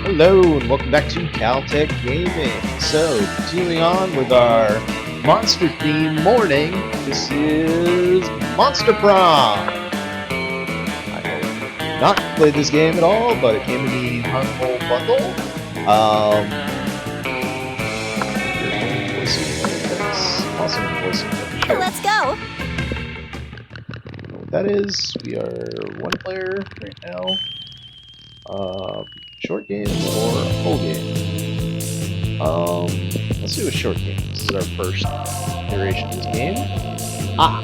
Hello and welcome back to Caltech Gaming. So, continuing on with our monster theme morning, this is Monster Prom. I have not played this game at all, but it came in the Humble Bundle. Awesome voicing. Sure. Let's go. What that is, we are one player right now. Short game or a full game? Let's do a short game. This is our first iteration of this game.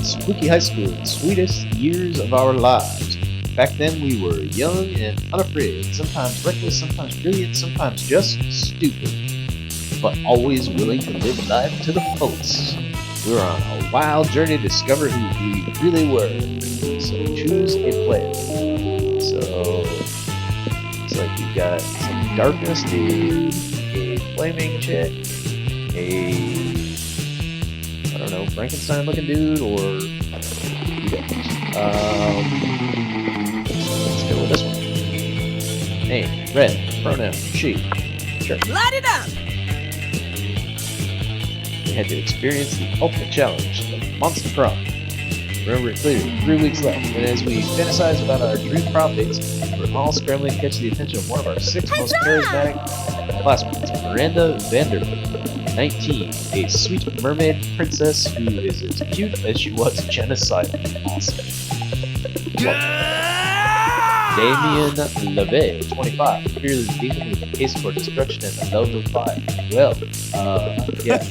Spooky High School, the sweetest years of our lives. Back then we were young and unafraid, sometimes reckless, sometimes brilliant, sometimes just stupid. But always willing to live life to the fullest. We were on a wild journey to discover who we really were. So choose a player. So looks like you got some darkness dude, a flaming chick, I don't know, Frankenstein looking dude, or you guys. Let's go with this one. Name, red, pronoun, she. Sure. Light it up! We had to experience the ultimate challenge of Monster Prom. Remember it clearly, 3 weeks left, and as we fantasize about our dream prom dates, we're all scrambling to catch the attention of one of our 6 most charismatic classmates, Miranda Vanderbilt, 19, a sweet mermaid princess who is as cute as she was genocidally awesome. Damien LeVay, 25, fearless demon with a taste for destruction and the love of fire. Well, yeah.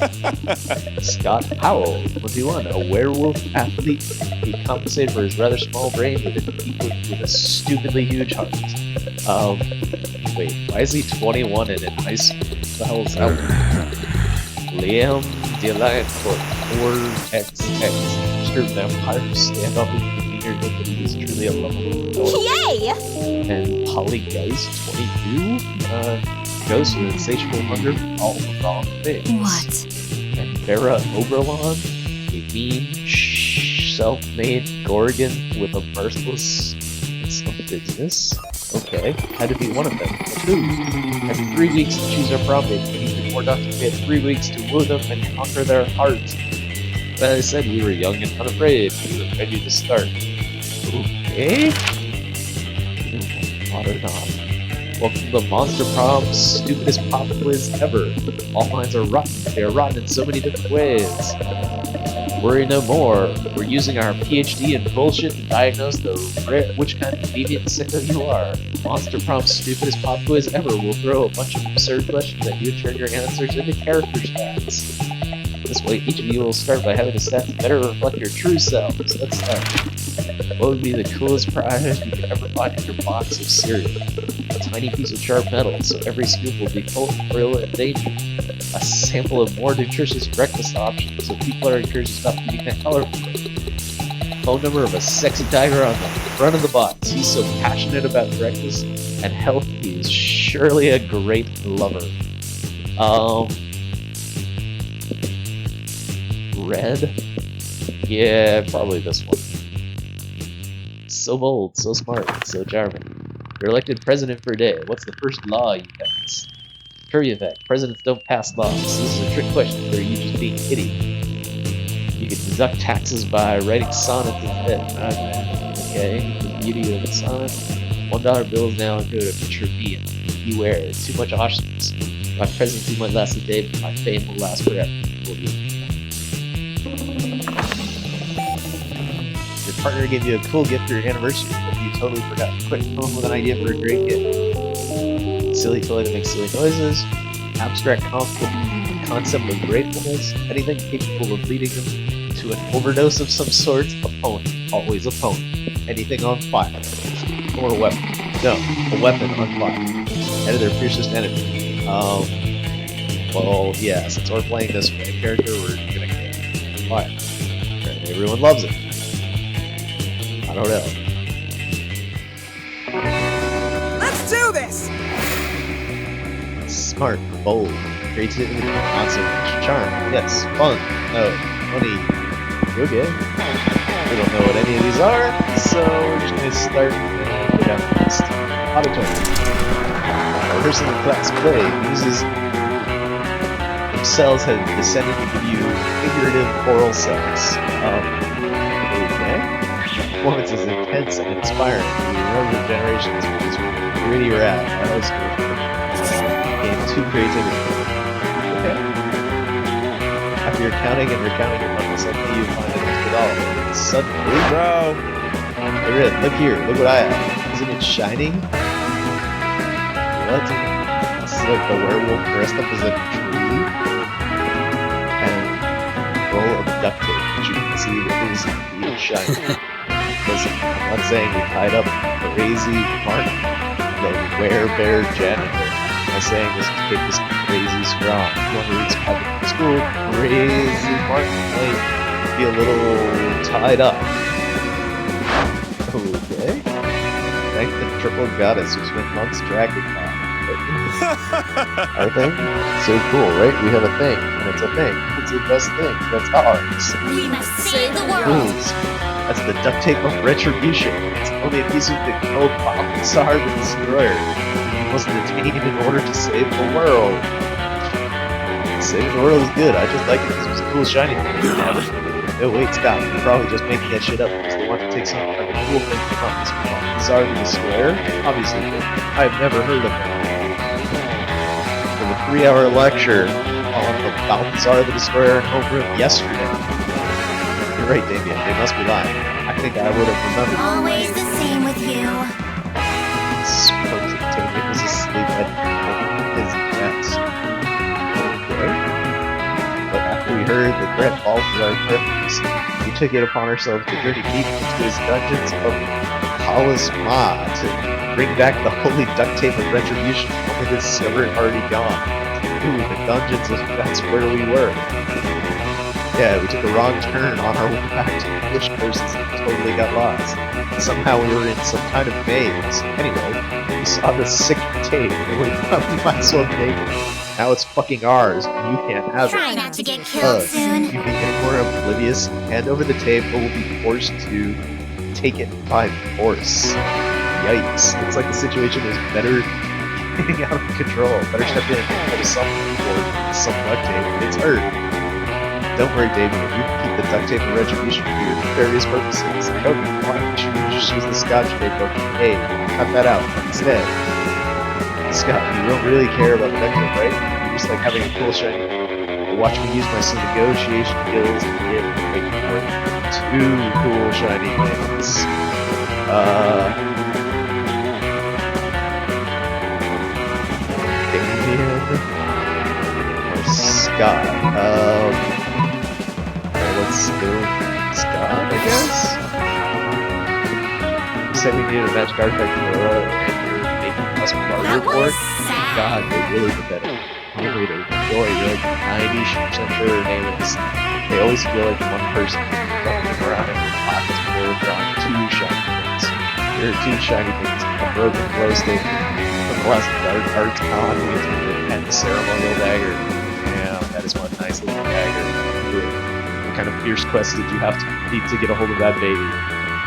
Scott Powell, 21, a werewolf athlete. He compensated for his rather small brain with a stupidly huge heart. Wait, why is he 21 and in high school? What the hell is that? Liam Delight for 4XX. Sure, vampires stand up and demeanor that he is truly a lovable. Yay! And Polly Geist, 22, ghost with insatiable hunger for all the wrong things. What? And Vera Oberlon, a mean, self-made Gorgon with a merciless sense of business. Okay, had to be one of them. Two, had 3 weeks to choose our prom date. We needed more doctors. We had 3 weeks to woo them and conquer their hearts. But as I said, we were young and unafraid. We were ready to start. Okay? Modern off. Welcome to the Monster Prom, stupidest pop quiz ever. All minds are rotten. They are rotten in so many different ways. Worry no more. We're using our PhD in bullshit to diagnose which kind of deviant sicko you are. Monster Prom's stupidest pop quiz ever will throw a bunch of absurd questions at you and turn your answers into character stats. This way, each of you will start by having the stats better reflect your true selves. Let's start. What would be the coolest prize you could ever find in your box of cereal? A tiny piece of sharp metal, so every scoop will be full of thrill and danger. A sample of more nutritious breakfast options, so people are encouraged to stop eating that color. Phone number of a sexy tiger on the front of the box. He's so passionate about breakfast and health, he is surely a great lover. Red? Yeah, probably this one. So bold, so smart, so charming. You're elected president for a day. What's the first law you pass? Trivia fact, presidents don't pass laws. This is a trick question, or are you just being idiot? You can deduct taxes by writing sonnets instead. Okay, the beauty of the sonnet. $1 bills now include a picture of me. Beware, too much awesomeness. My presidency might last a day, but my fame will last forever. Your partner gave you a cool gift for your anniversary, but you totally forgot. Quick, come up with an idea for a great gift. Silly toy that makes silly noises. Abstract concept of gratefulness. Anything capable of leading them to an overdose of some sort. A pony. Always a pony. Anything on fire. Or a weapon. No, a weapon on fire. Head of their fiercest enemy. Well, yeah, since we're playing this with a character, we're gonna get fire. Apparently everyone loves it. I don't know. Let's do this! Smart, bold, creativity, awesome, charm, yes, fun, no, money. Okay. We don't know what any of these are, so we're just gonna start and go down the list. Auditorium. person in class play uses cells have descended to give you figurative oral sex. Okay. Performance is intense and inspiring. You remember generations of this really rad. That was cool. Game 2 creativity. Okay. After you're counting and recounting your money, suddenly you find an extra $1. And suddenly, Bro! hey Red, look here, look what I have. Isn't it shining? What? This is like the werewolf dressed up as a tree. And a roll of duct tape, which you can see it is indeed shiny. Listen, I'm not saying we tied up crazy Mark, the werebear janitor. I'm not saying this tape is crazy strong. If you want to read some public school, crazy Mark might be a little tied up. Okay. Thank the triple goddess who spent months tracking that. Our thing? So cool, right? We have a thing, and it's a thing. It's the best thing. That's ours. We must save the world. Rules. That's the duct tape of retribution. It's only a piece of the code Balthazar the Destroyer. He was detained in order to save the world. Saving the world is good. I just like it because it was a cool shiny thing. No, wait, Scott. You're probably just making that shit up because they want to take something like a cool thing from this Balthazar the Destroyer? Obviously, I've never heard of it. For the 3-hour lecture on the Balthazar the Destroyer in homeroom yesterday. You're right, Damien. They must be lying. I think I would have remembered. Always the same with you. Suppose it Damien was asleep at his desk. Okay. But after we heard the threat Balthazar purpose, we took it upon ourselves to journey deep into his dungeons of Talisma to bring back the holy duct tape of retribution. Only to discover it already gone. Ooh, the dungeons, that's where we were. Yeah, we took a wrong turn on our way back to English courses and totally got lost. Somehow we were in some kind of maze. Anyway, we saw the sick tape and we thought we might as well take it. Now it's fucking ours, and you can't have Try it. not to get killed You soon. become more oblivious, hand over the tape, or will be forced to take it by force. Yikes. Looks like the situation is better getting out of control. Better step in and put a something or some duct tape. It's hurt. Don't worry, Damien. You can keep the duct tape and retribution for your various purposes. Okay, why don't you just use the scotch tape? Hey, cut that out instead. Scott, you don't really care about the duct tape, right? You just like having a cool shiny. Watch me use my some negotiation skills to get making more 2 cool shiny things. Damien or Scott? Let's go Scott, I guess? You said we needed a magic artifact for Laura, and you're making us barter That for was it? sad. God, they're really pathetic. Only way to enjoy, you're like 90% sure their name is. They always feel like one person running around in their pockets before drawing 2 shiny things. Here are 2 shiny things, a broken glow stick from the last dark arts con and the ceremonial dagger. Damn, that is one nice little dagger. What kind of fierce quest did you have to complete to get a hold of that baby?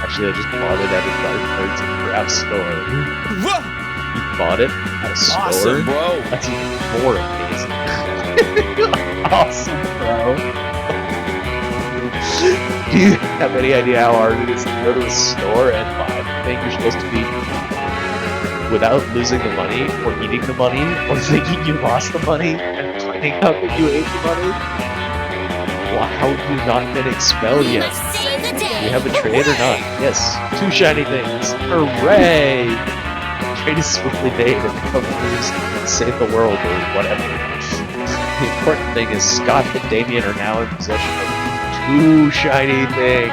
Actually, I just bought it at a dark arts and craft store. You bought it at a store? Awesome, bro! That's even more amazing. Awesome, bro. Do you have any idea how hard it is to go to a store and buy the thing you're supposed to be without losing the money, or eating the money, or thinking you lost the money, and finding out that you ate the money? Wow, how have you not been expelled We yet? must save the Do day. you have a trade or not? Yes. 2 shiny things. Hooray! Trade is swiftly made and the companies save the world or whatever. The important thing is Scott and Damien are now in possession of 2 shiny things.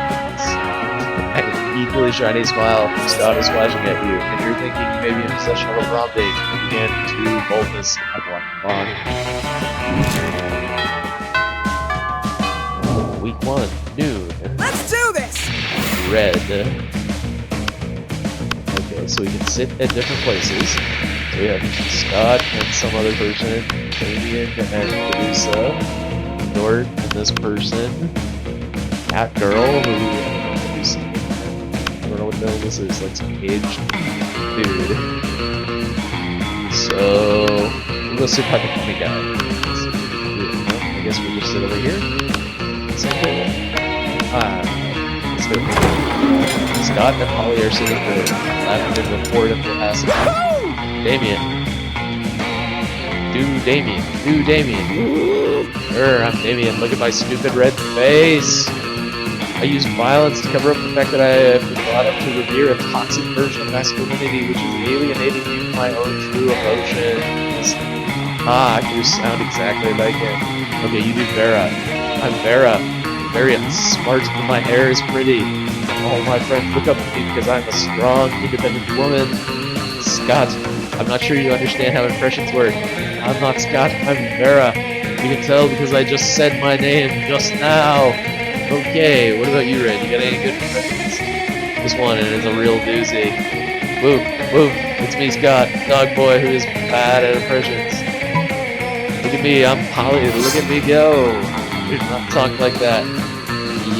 And an equally shiny smile from Scott is flashing at you, and you're thinking you may be in possession of a prom date. Again, 2 boldness and 1 fun. Week 1, noon. Let's do this! Red. Okay, so we can sit at different places. So we have Scott and some other person, Damien and Medusa, Nort and this person, Cat Girl, who I don't know what the hell this is, like some aged dude. So go sit by the funny guy. I guess we'll just sit over here. Let's go. Scott and Polly are sitting there, laughing in the fort of the acid. Damien. Do Damien. I'm Damien. Look at my stupid red face. I use violence to cover up the fact that I have been brought up to revere a toxic version of masculinity, which is alienating me from my own true emotions. Ah, you sound exactly like him. Okay, you do Vera. I'm Vera. I'm very smart, but my hair is pretty. All my friends look up to me because I'm a strong, independent woman. Scott, I'm not sure you understand how impressions work. I'm not Scott, I'm Vera. You can tell because I just said my name just now. Okay, what about you, Red? You got any good impressions? This one, and it's a real doozy. Woo, it's me, Scott, dog boy who is bad at impressions. Look at me, I'm Polly, look at me go. You do not talk like that.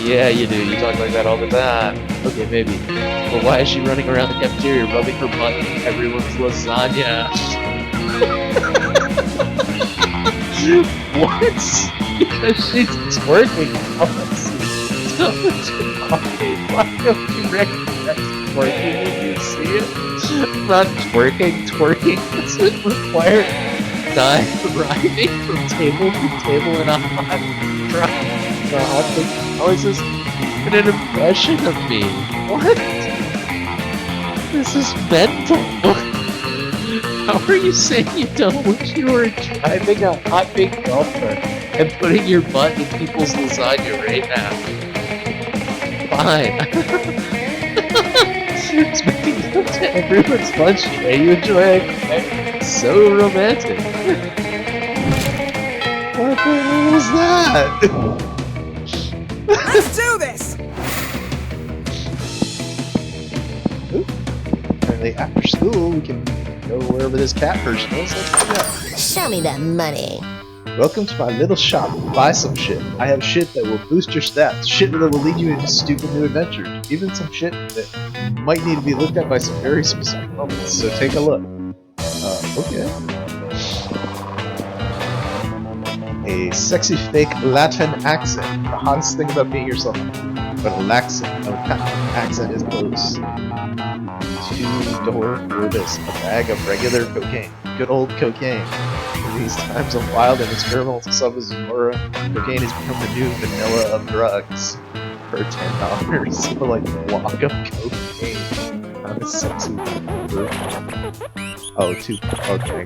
Yeah, you do, you talk like that all the time. Okay, maybe. But why is she running around the cafeteria rubbing her butt in everyone's lasagna? What? Because she's twerking. Why don't you recognize twerking when you see it? Not twerking doesn't require riding from table to table in a hot truck. How is this an impression of me? What? This is mental. How are you saying you don't wish you were driving a hot pink golfer and putting your butt in people's lasagna right now? Fine. It's making up to everyone's lunch today. You enjoy it? So romantic. What the hell was that? Let's do this! Apparently after school we can go wherever this cat person is. Let's go. Show me that money. Welcome to my little shop. Buy some shit. I have shit that will boost your stats. Shit that will lead you into stupid new adventures. Even some shit that might need to be looked at by some very specific moments. So take a look. Okay. A sexy fake Latin accent. The hottest thing about being yourself. But a Latin accent is close. Two-door Orbis. A bag of regular cocaine. Good old cocaine. In these times of wild and experimental substances, cocaine has become the new vanilla of drugs. For $10 for like a block of cocaine. I'm a sexy number. Oh, okay.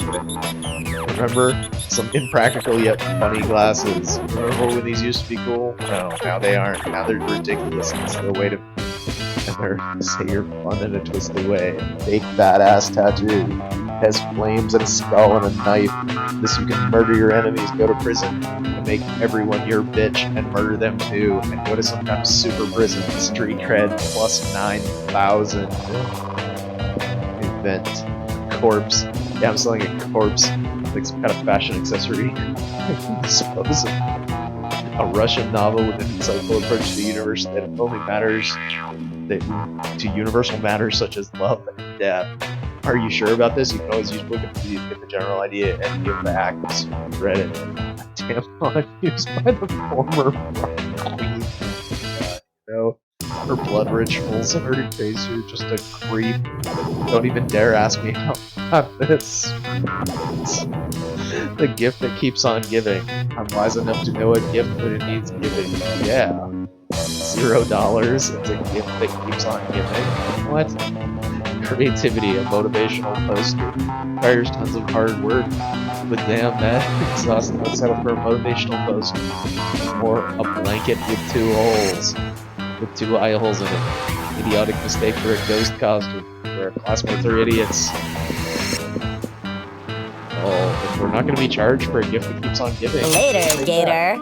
Remember some impractical yet funny glasses. Remember when these used to be cool? No, now they aren't. Now they're ridiculous. It's the way to say you're fun in a twisted way. Fake badass tattoo. Has flames and a skull and a knife. This you can murder your enemies, go to prison, and make everyone your bitch and murder them too, and go to some kind of super prison. Street cred plus 9,000. Event. Corpse. Yeah, I'm selling a corpse. Like some kind of fashion accessory. I suppose. A Russian novel with an insightful approach to the universe that only matters to universal matters such as love and death. Are you sure about this? You can always use Wikipedia to get the general idea and give the acts Reddit. Tampon used by the former queen. Her blood rituals and her face are just a creep. Don't even dare ask me how I got this. The gift that keeps on giving. I'm wise enough to know a gift when it needs giving. Yeah. $0. It's a gift that keeps on giving. What? Creativity, a motivational poster. Requires tons of hard work. But damn, that exhausting. Let's settle for a motivational poster. Or a blanket with 2 holes. With 2 eye holes in it. Idiotic mistake for a ghost costume. Where classmates are idiots. Oh, if we're not going to be charged for a gift that keeps on giving. Later, Gator.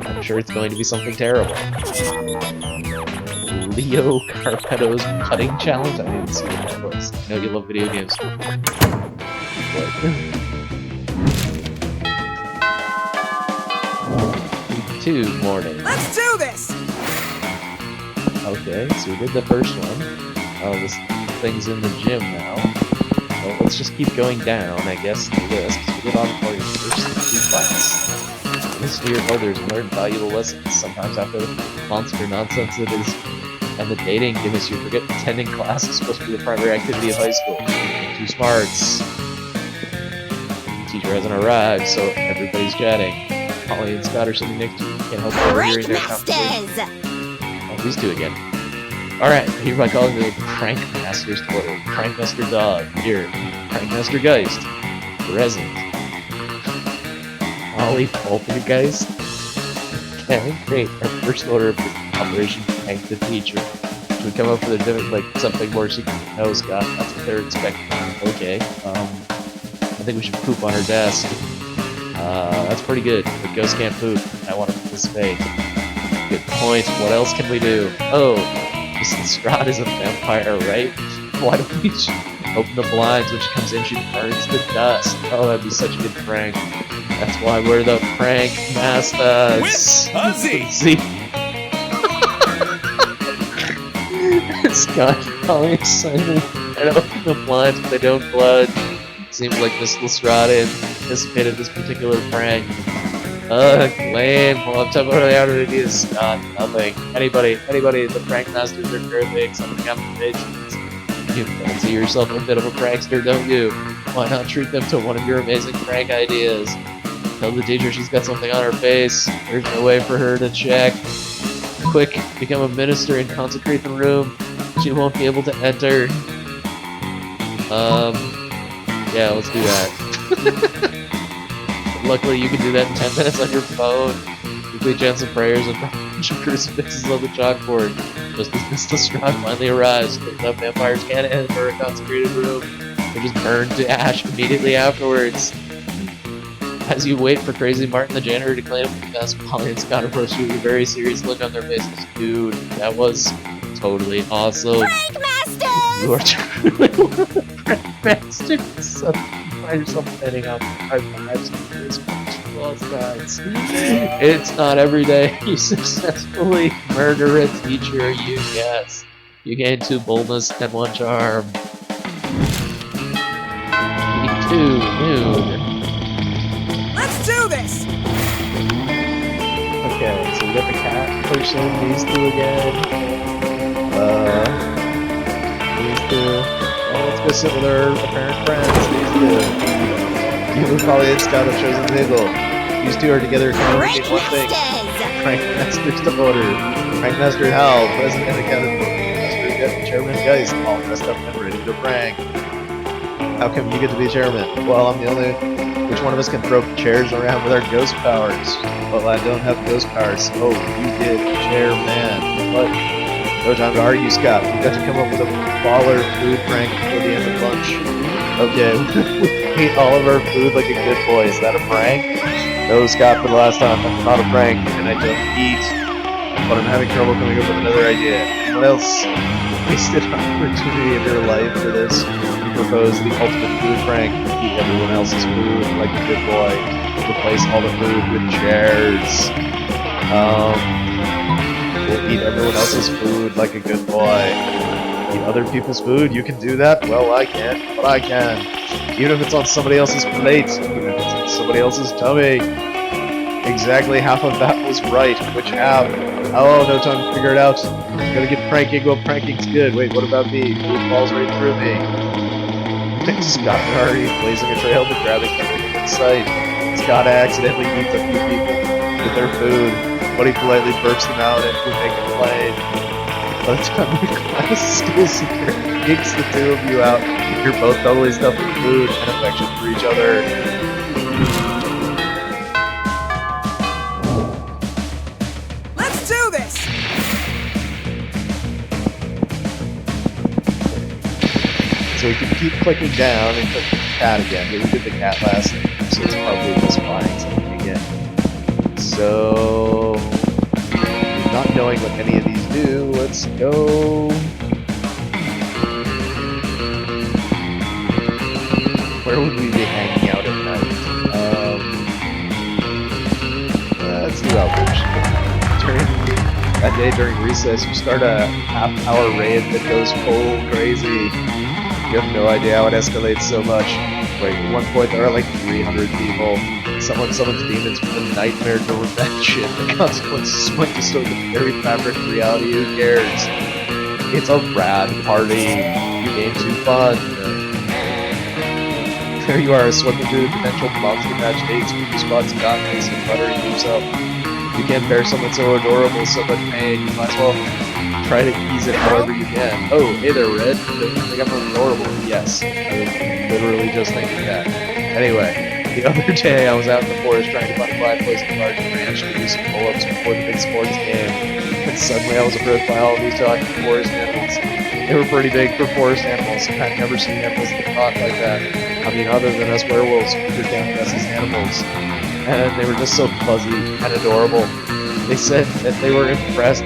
I'm sure it's going to be something terrible. Leo Carpetto's Cutting Challenge? I didn't see what that was. I know you love video games. What? 2 morning. Let's do this! Okay, so we did the first one. Oh, this thing's in the gym now. Oh, let's just keep going down, I guess, the list. We did all for your first 2 fights. Listen to your elders and learn valuable lessons. Sometimes after the monster nonsense it is, and the dating gimmicks you forget attending class is supposed to be the primary activity of high school. 2 smarts. The teacher hasn't arrived, so everybody's chatting. Holly and Scott are sitting next to you. Can't help overhearing their conversation. Oh, these 2 again. Alright, hereby calling the Prank Masters to order. Prank Master Dog, here. Prank Master Geist, present. Holly Poltergeist? Okay, great. Our first order of Operation Prank the Teacher. Should we come up with a different, like, something more secret? No, Scott, that's what they're expecting. Okay, I think we should poop on her desk. That's pretty good, but ghosts can't poop. I want to participate. Good point. What else can we do? Oh, Mrs. Strahd is a vampire, right? Why don't we just open the blinds? When she comes in, she burns to dust. Oh, that'd be such a good prank. That's why we're the Prank Masters. With Huzzy! See? Scott calling Simon and open the blinds, but they don't flood. Seems like Miss Lestrade anticipated this particular prank. Lame. Well, I'm temporarily out of ideas, Scott. Nothing. Anybody, the Prank Masters are currently accepting applications. You fancy yourself a bit of a prankster, don't you? Why not treat them to one of your amazing prank ideas? Tell the teacher she's got something on her face. There's no way for her to check. Quick, become a minister and consecrate the room. She won't be able to enter. Yeah, let's do that. Luckily, you can do that in 10 minutes on your phone. Quickly chant some prayers and bunch of crucifixes on the chalkboard. Just as Mr. Strong finally arrives, the vampires can't enter a consecrated room. They're just burned to ash immediately afterwards. As you wait for Crazy Martin the janitor to clean up the mess, Polly and Scott approach you with a very serious look on their faces. Dude, that was totally awesome. Prank Masters! You are truly one of the Prank Masters. So you find yourself standing up high fives and this lost guys. It's not every day you successfully murder a teacher, you guess. You gain 2 boldness and 1 charm. Key 2, nude. Let's do this! Okay, so we got the cat person, these 2 again. These 2. Well, let's go sit with our apparent friends, these 2. You, Polly, and Scott have chosen Niggle. These 2 are together accomplishing one thing. Prank Masters to order. Prank Master Hal, President Academy. Master Chairman Geist, all dressed up and ready to prank. How come you get to be chairman? Well, I'm the only... Which one of us can throw chairs around with our ghost powers? Well, I don't have ghost powers. Oh, you get chairman. What? No time to argue, Scott. We've got to come up with a baller food prank before the end of lunch. Okay, we eat all of our food like a good boy. Is that a prank? No, Scott, for the last time, that's not a prank, and I don't eat. But I'm having trouble coming up with another idea. What else? Wasted opportunity of your life for this. We propose the ultimate food prank. Eat everyone else's food like a good boy. Replace all the food with chairs. We'll eat everyone else's food like a good boy. Eat other people's food? You can do that? Well, I can't, but I can. Even if it's on somebody else's plate, even if it's on somebody else's tummy. Exactly half of that was right. Which half? Oh, no time to figure it out. Gotta get pranking. Well, pranking's good. Wait, what about me? Food falls right through me. Scott and already blazing a trail to grabbing everything in sight. Scott accidentally eats a few people with their food, but he politely burps them out and we make a complain. By the time the class school secret kicks the 2 of you out, you're both totally stuffed with food and affection for each other. Let's do this! So we can keep clicking down and click the cat again, but we did the cat last time, so it's probably just finding something again. So, not knowing what any of these do, let's go... Where would we be hanging out at night? Let's do Outreach. That day during recess, you start a half-hour raid that goes full crazy. You have no idea how it escalates so much. Like, at one point there are like 300 people. Someone summons demons with a nightmare to revenge it. The consequences might distort the very fabric of reality. Who cares? It's a rad party. You gain 2 fun. There you are, swimming through the potential monster match dates with your spot Scott facing buttering himself. You can't bear someone so adorable, so much pain. You might as well try to ease it however you can. Oh, hey there, Red. Don't you think I'm adorable? Yes. I was literally just thinking that. Anyway, the other day I was out in the forest trying to find a quiet place in the large branch to do some pull-ups before the big sports game. And suddenly I was approached by all of these talking forest animals. They were pretty big for forest animals. I'd never seen animals that talk like that. I mean, other than us werewolves, we're down us as animals. And they were just so fuzzy and adorable. They said that they were impressed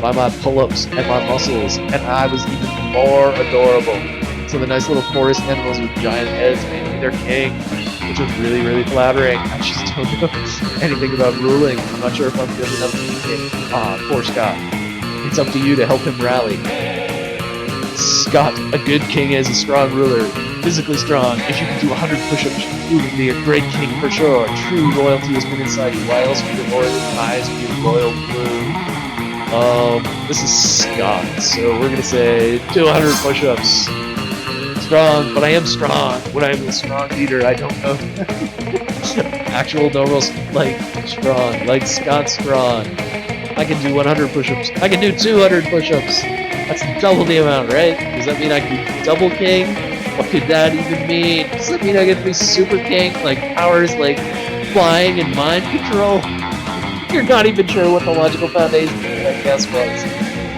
by my pull-ups and my muscles, and I was even more adorable. So the nice little forest animals with giant heads made me their king, which was really, really flattering. I just don't know anything about ruling. I'm not sure if I'm good enough to be king. Poor Scott. It's up to you to help him rally. Scott, a good king is a strong ruler. Physically strong. If you can do 100 push-ups, you would be a great king for sure. True royalty has been inside you. Why else would your eyes be royal blue? This is Scott, so we're gonna say 200 push-ups. Strong, but I am strong. When I'm a strong leader, I don't know. Actual normal, like, strong. Like Scott strong. I can do 100 push-ups. I can do 200 push-ups. That's double the amount, right? Does that mean I can be double king? What could that even mean? Does that mean I get to be super king? Like powers like flying and mind control? You're not even sure what the logical foundation of that guess was.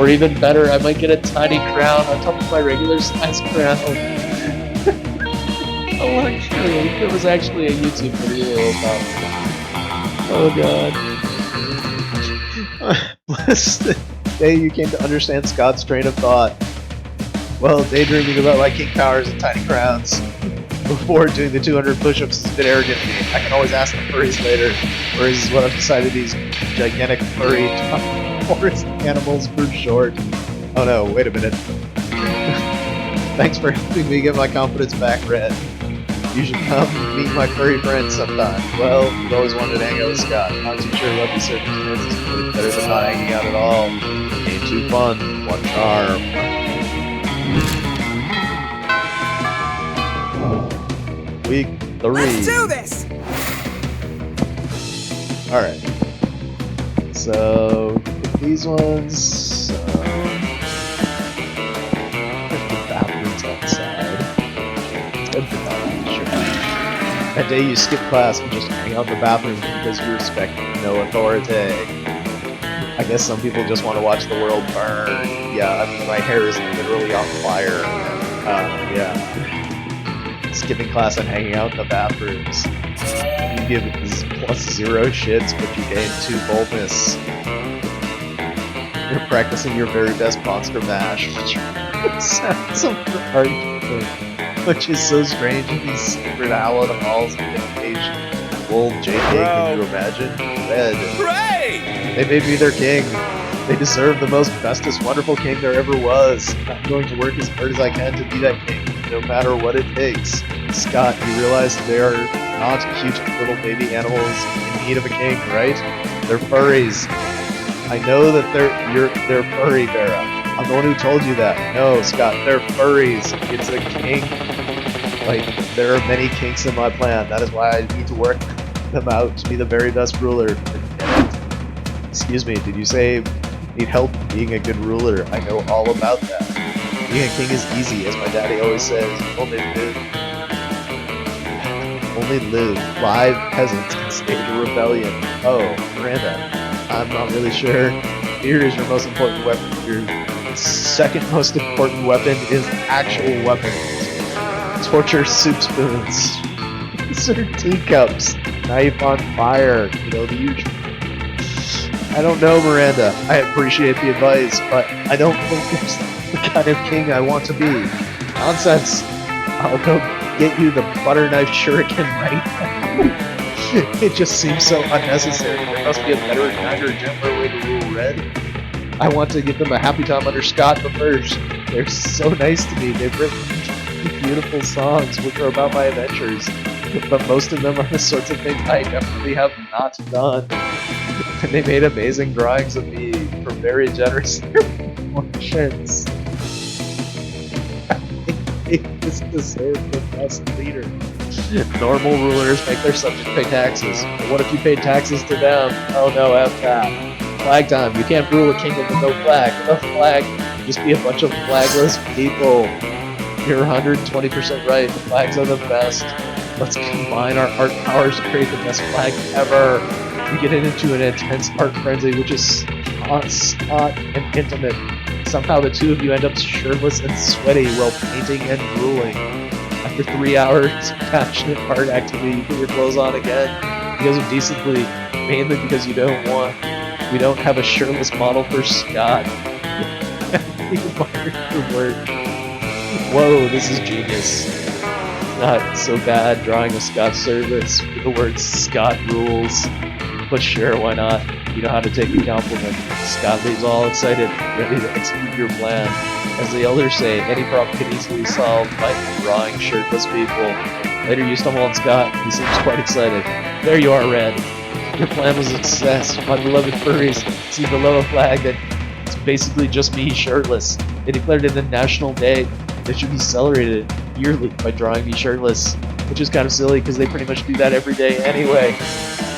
Or even better, I might get a tiny crown on top of my regular size crown. Oh, actually, there was actually a YouTube video about it. Oh god. Bless the day you came to understand Scott's train of thought. Well, daydreaming about my king powers and tiny crowns before doing the 200 push-ups is a bit arrogant of me. I can always ask the furries later. Furries is what I've decided these gigantic furry forest animals for short. Oh no, wait a minute. Thanks for helping me get my confidence back, Red. You should come meet my furry friends sometime. Well, you've always wanted to hang out with Scott. Not too sure about these circumstances, but it's better than not hanging out at all. Ain't too fun. One charm. Week 3. Let's do this! Alright. So, these ones. The bathroom's outside. It's good for that, sure. That day you skip class and just hang out in the bathroom because you respect no authority. I guess some people just want to watch the world burn. Yeah, I mean, my hair is literally on fire. Yeah. Skipping class and hanging out in the bathrooms. You give +0 shits, but you gain 2 boldness. You're practicing your very best monster mash, which sounds so hard, which is so strange in these secret hallowed halls of education. Old JK, can you imagine? Red. Hooray! They made me their king. They deserve the most bestest wonderful king there ever was. I'm going to work as hard as I can to be that king, no matter what it takes. Scott, you realize they are not cute little baby animals in need of a king, right? They're furries. I know that they're furry, Vera. I'm the one who told you that. No, Scott, they're furries. It's a kink. Like, there are many kinks in my plan. That is why I need to work them out to be the very best ruler. Excuse me, did you say need help being a good ruler? I know all about that. Being a king is easy, as my daddy always says. Only live. Live peasants can stage a rebellion. Oh, Miranda, I'm not really sure. Fear is your most important weapon. Your second most important weapon is actual weapons. Torture soup spoons. Insert teacups. Knife on fire. You know, the usual. I don't know, Miranda. I appreciate the advice, but I don't think it's the kind of king I want to be. Nonsense. I'll go get you the butter knife shuriken right now. It just seems so unnecessary. There must be a better, kinder, gentler way to rule Red. I want to give them a happy time under Scott the First. They're so nice to me. They've written beautiful songs which are about my adventures, but most of them are the sorts of things I definitely have not done. And they made amazing drawings of me for very generous proportions. They just deserve the best leader. Normal rulers make their subjects pay taxes. But what if you paid taxes to them? Oh no, F that. Flag time. You can't rule a kingdom with no flag. Without flag, just be a bunch of flagless people. You're 120% right. Flags are the best. Let's combine our art powers to create the best flag ever. We get into an intense art frenzy, which is hot and intimate. Somehow the two of you end up shirtless and sweaty while painting and ruling. After 3 hours of passionate art activity, you put your clothes on again because of decency, mainly because we don't have a shirtless model for Scott. We admire your work. Whoa, this is genius. Not so bad drawing a Scott service with the words Scott rules. But sure, why not? You know how to take a compliment. Scott leaves all excited, ready to execute your plan. As the elders say, any problem can easily be solved by drawing shirtless people. Later you stumble on Scott, he seems quite excited. There you are, Red. Your plan was a success. My beloved furries see below a flag that it's basically just me shirtless. They declared it a national day that should be celebrated yearly by drawing me shirtless. Which is kind of silly because they pretty much do that every day anyway.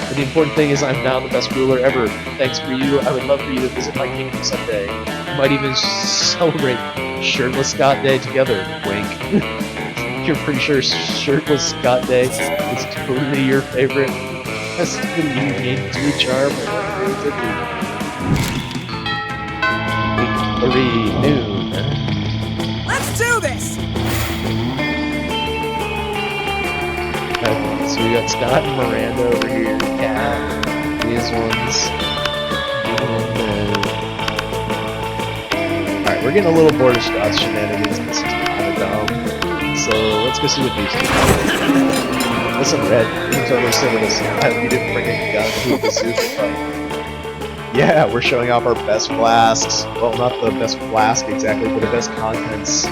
But the important thing is I'm now the best ruler ever. Thanks for you, I would love for you to visit my kingdom someday. We might even celebrate Shirtless Scott Day together. Wink. You're pretty sure Shirtless Scott Day is totally your favorite. That's the union to charm and creativity. 8:30 noon. Let's do this! So we got Scott and Miranda over here, Cat, these ones, Alright, we're getting a little bored of Scott's shenanigans, this is kinda dumb. So let's go see what these two do. Listen, Red, you can totally sit with us. I hope you didn't bring a gun to the super fight. Yeah, we're showing off our best flasks. Well, not the best flask exactly, but the best contents.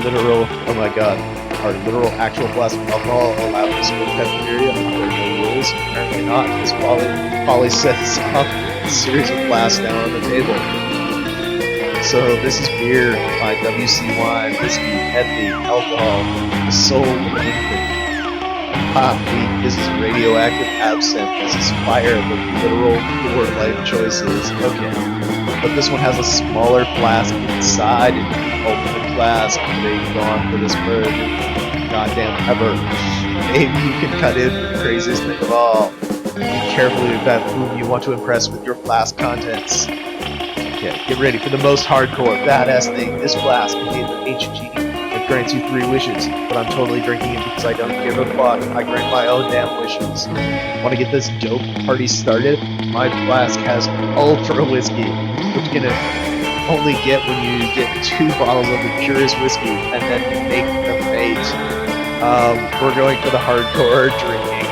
Literal, oh my god. Our literal actual flask of alcohol allowed in this cafeteria. There are no rules. Apparently not, because Polly sets up a series of flasks down on the table. So this is beer, my WC wine, whiskey, heavy, alcohol, the soul of an infant. Hot meat, this is radioactive absinthe, this is fire, the literal 4 life choices. Okay. But this one has a smaller flask inside, and the ultimate flask. They've gone for this bird. Goddamn ever. Maybe you can cut in the craziest thing of all. Be carefully about whom you want to impress with your flask contents. Okay, get ready for the most hardcore, badass thing. This flask contains an ancient genie that grants you 3 wishes, but I'm totally drinking it because I don't give a fuck. I grant my own damn wishes. Want to get this dope party started? My flask has ultra whiskey, which you can only get when you get 2 bottles of the purest whiskey and then make them mate. We're going for the hardcore drinking.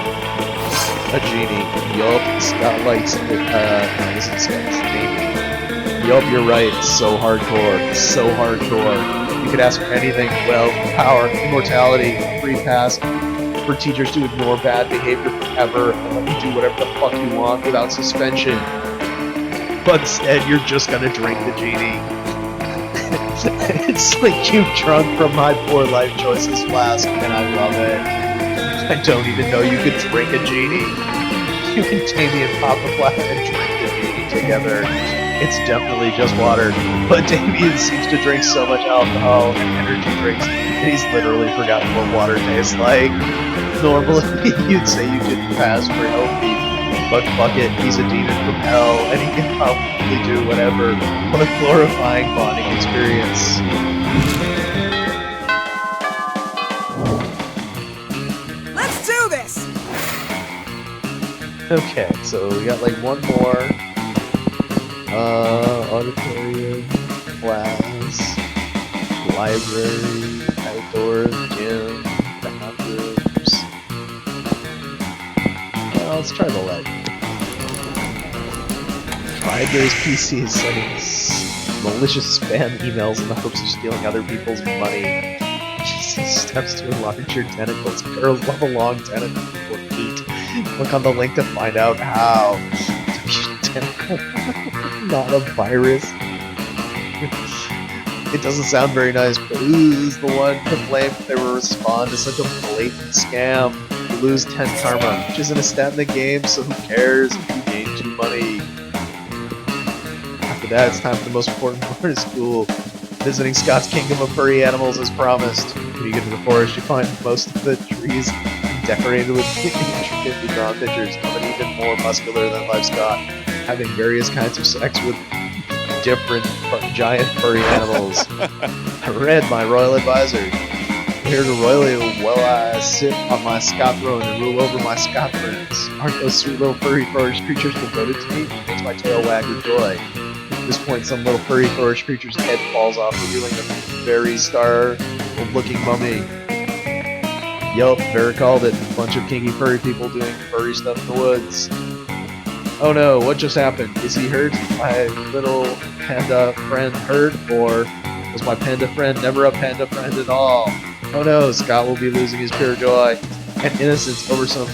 A genie. Yup, Scott likes it. No, this is Scott's name. Yup, you're right. So hardcore. So hardcore. You could ask for anything. Wealth, power, immortality, free pass for teachers to ignore bad behavior forever and let you do whatever the fuck you want without suspension. But instead, you're just gonna drink the genie. It's like you've drunk from my 4 life choices flask, and I love it. I don't even know you could drink a genie. You and Damien pop a flask and drink the genie together. It's definitely just water, but Damien seems to drink so much alcohol and energy drinks that he's literally forgotten what water tastes like. Normally, you'd say you didn't pass for healthy. But fuck it, he's a demon from hell, and he can probably do whatever. What a glorifying bonding experience. Let's do this! Okay, so we got like one more. Auditorium, class, library, outdoors, gym, bathrooms. Well, let's try the library. Library's PC is sending malicious spam emails in the hopes of stealing other people's money. Steps to enlarge your tentacles. Pair of level-long tentacles will eat. Click on the link to find out how. Tentacle, not a virus. It doesn't sound very nice, but who's the one to blame if they will respond to such a blatant scam? You lose 10 karma, which isn't a stat in the game, so who cares if you gain 2 money? After that, it's time for the most important part of school. Visiting Scott's Kingdom of Furry Animals as promised. When you get to the forest, you find most of the trees decorated with intricately drawn pictures of an even more muscular than life Scott, having various kinds of sex with different giant furry animals. I read my royal advisor. Here to royally while I sit on my Scott throne and rule over my Scott friends. Aren't those sweet little furry forest creatures devoted to me? It makes my tail wag with joy. At this point, some little furry forest creature's head falls off, revealing a very star-looking mummy. Yup, Vera called it. A bunch of kinky furry people doing furry stuff in the woods. Oh no, what just happened? Is he hurt? My little panda friend hurt? Or was my panda friend never a panda friend at all? Oh no, Scott will be losing his pure joy and innocence over some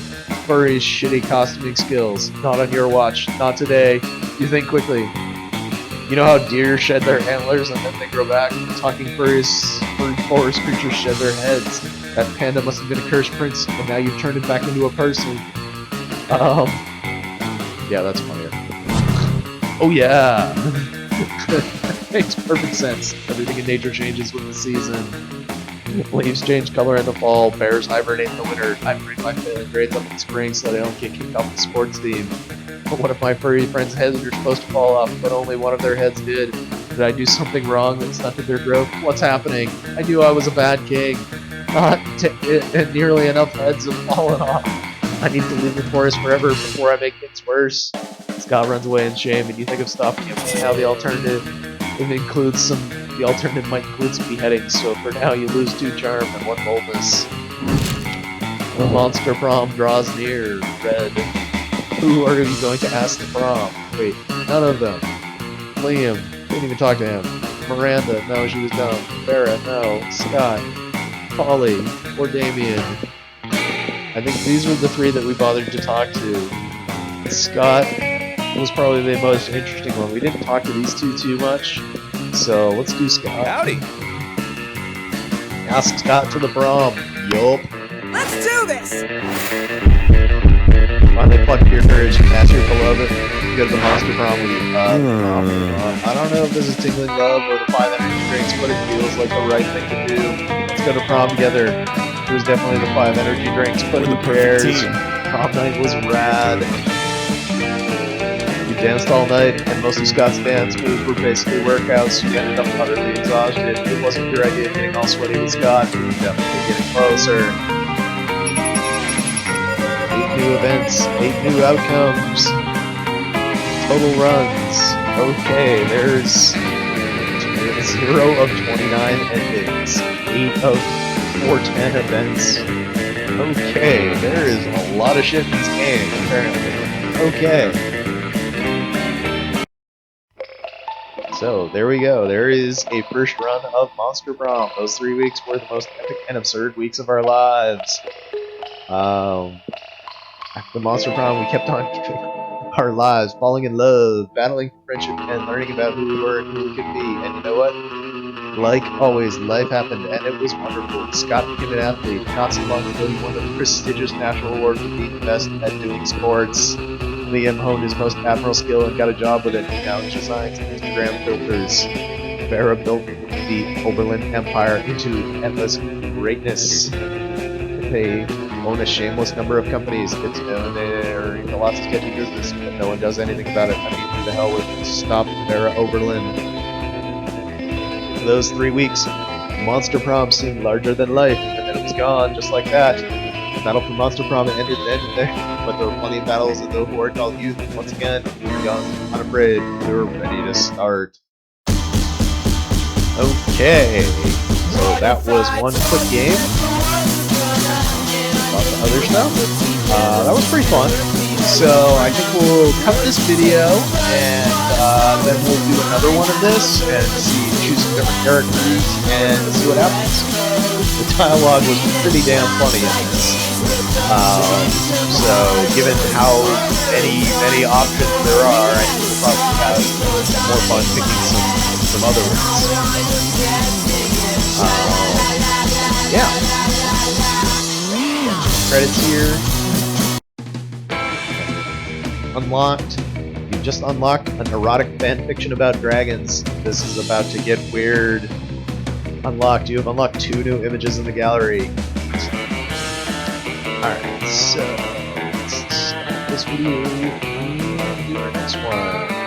furry shitty costuming skills. Not on your watch. Not today. You think quickly. You know how deer shed their antlers and then they grow back? Talking furry forest creatures shed their heads. That panda must have been a cursed prince, and now you've turned it back into a person. Yeah, that's funnier. Oh yeah! Makes perfect sense. Everything in nature changes with the season. Leaves change color in the fall, bears hibernate in the winter, I bring my failing grades up in spring so they don't get kicked off the sports team. But one of my furry friends' heads are supposed to fall off, but only one of their heads did. Did I do something wrong that stunted their growth? What's happening? I knew I was a bad king. And nearly enough heads have fallen off. I need to leave the forest forever before I make things worse. Scott runs away in shame, and you think of stopping him, and how the alternative might include some beheadings, so for now you lose 2 charm and 1 boldness. The monster prom draws near. Red. Who are you going to ask the prom? Wait, none of them. Liam, didn't even talk to him. Miranda, no, she was dumb. Farrah, no. Scott. Polly, or Damien. I think these were the 3 that we bothered to talk to. Scott was probably the most interesting one. We didn't talk to these 2 too much, so let's do Scott. Howdy! Ask Scott to the prom. Yup. Let's do this! Finally pluck your courage and ask your beloved to go to the monster prom with you. I don't know if this is tingling love or the 5 energy drinks, but it feels like the right thing to do. Let's go to prom together. It was definitely the 5 energy drinks, but who cares? Prom night was rad. We danced all night, and most of Scott's dance moves were basically workouts. You ended up utterly exhausted. It wasn't your idea getting all sweaty with Scott, but you're definitely getting closer. 8 new events, 8 new outcomes. Total runs. Okay, there's 0 of 29 endings. 8 of 410 events. Okay, there is a lot of shit in this game, apparently. Okay. So, there we go. There is a first run of Monster Prom. Those 3 weeks were the most epic and absurd weeks of our lives. After the Monster Prom, we kept on giving our lives, falling in love, battling for friendship, and learning about who we were and who we could be. And you know what? Like always, life happened, and it was wonderful. Scott became an athlete. Not so long ago, he won the prestigious national award for being the best at doing sports. Liam honed his most admirable skill and got a job with it. He now designs Instagram filters. Farrah built the Oberlin Empire into endless greatness. They own a shameless number of companies. It's they're in lots of sketchy business, but no one does anything about it. I mean, who the hell would stop Farrah Oberlin? For those 3 weeks, Monster Prom seemed larger than life, and then it was gone, just like that. The battle for Monster Prom ended then and there, but there were plenty of battles in the horde called youth. Once again, we were young, unafraid, we were ready to start. Okay, so that was one quick game. About the other stuff. That was pretty fun. So I think we'll cut this video and then we'll do another one of this and choose some different characters and see what happens. The dialogue was pretty damn funny in this. So, given how many options there are, I think we'll probably have more fun picking some other ones. Yeah. Credits here. Unlocked. You've just unlocked an erotic fanfiction about dragons. This is about to get weird. Unlocked. You have unlocked 2 new images in the gallery. Alright, so let's stop this video and do our next one.